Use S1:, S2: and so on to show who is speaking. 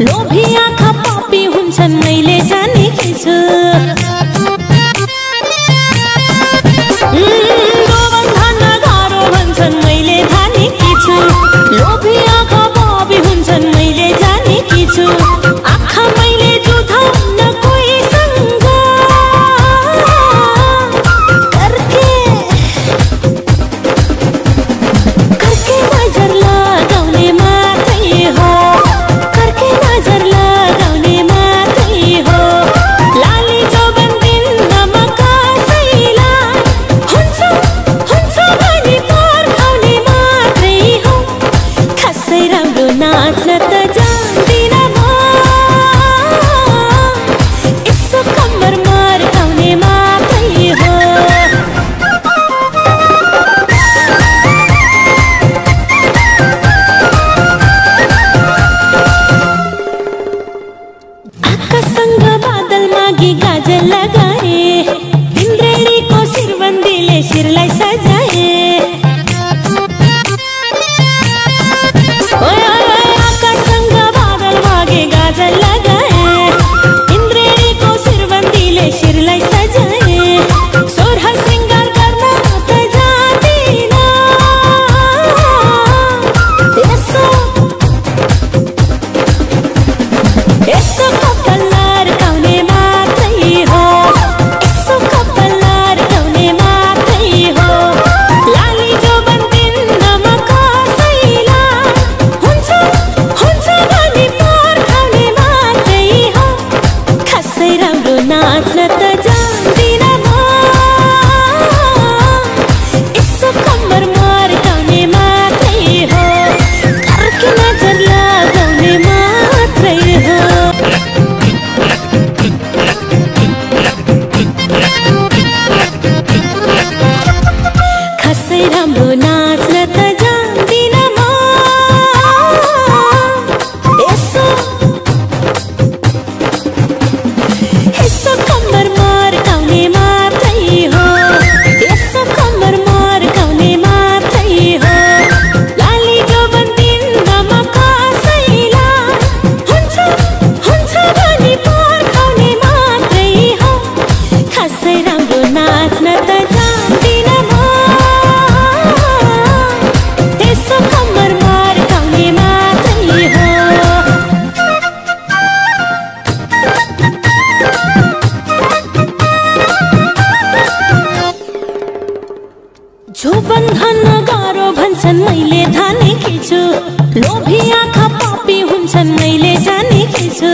S1: लोभी आँखा पापी हुन्छन् मैले जानेकी छु। गोबन्धन गाह्रो भन्छन् मैले ठानेकी छु। लोभी आँखा पापी हुन्छन् मैले जानेकी छु। आँखा मैले जुधाउन कोहीसँग करके नजर लगाउने मात्रै हो। करके नजर लगाउने मात्रै हो। लाली जोबन दिनमा कसैलाई हुन्छ भनी पर्खाउने मात्रै हो। खासै राम्रो नाच्न त जान्दिन म, यसो कम्मर मर्काउने मात्रै हो। आकाशसँग बादल मागी गाजल लगाए। इन्द्रेणीको शिरबन्दीले शिरलाई सजाए। आकाशसँग बादल मागे गाजल लगाए। इन्द्रेणीको शिरबन्दीले शिरलाई सजाए। सोह्र श्रृङ्गार गर्न त जान्दिन, यसो कपाल लर्काउने मात्रै हो। यसो कपाल लर्काउने मात्रै हो। लाली जोबन दिनमा कसैलाई हुन्छ भनी पर्खाउने मात्रै हो। खासै राम्रो नाच्न त जान्दिन म, यसो कम्मर मर्काउने मात्रै हो। करके नजर लगाउने मात्रै हो। खासै राम्रो नाच्न त जान्दिन म, यसो कम्मर मर्काउने मात्रै हो। यसो कम्मर मर्काउने मात्रै हो। लाली जोबन दिनमा कसैलाई हुन्छ भनी पर्खाउने मात्रै हो। खासै राम्रो नाच्न त जान्दिन म, यसो कम्मर मर्काउने मात्रै हो। जोबन्धन गाह्रो भन्छन् मैले ठानेकी छु। लोभी आँखा पापी हुन्छन् मैले जानेकी छु।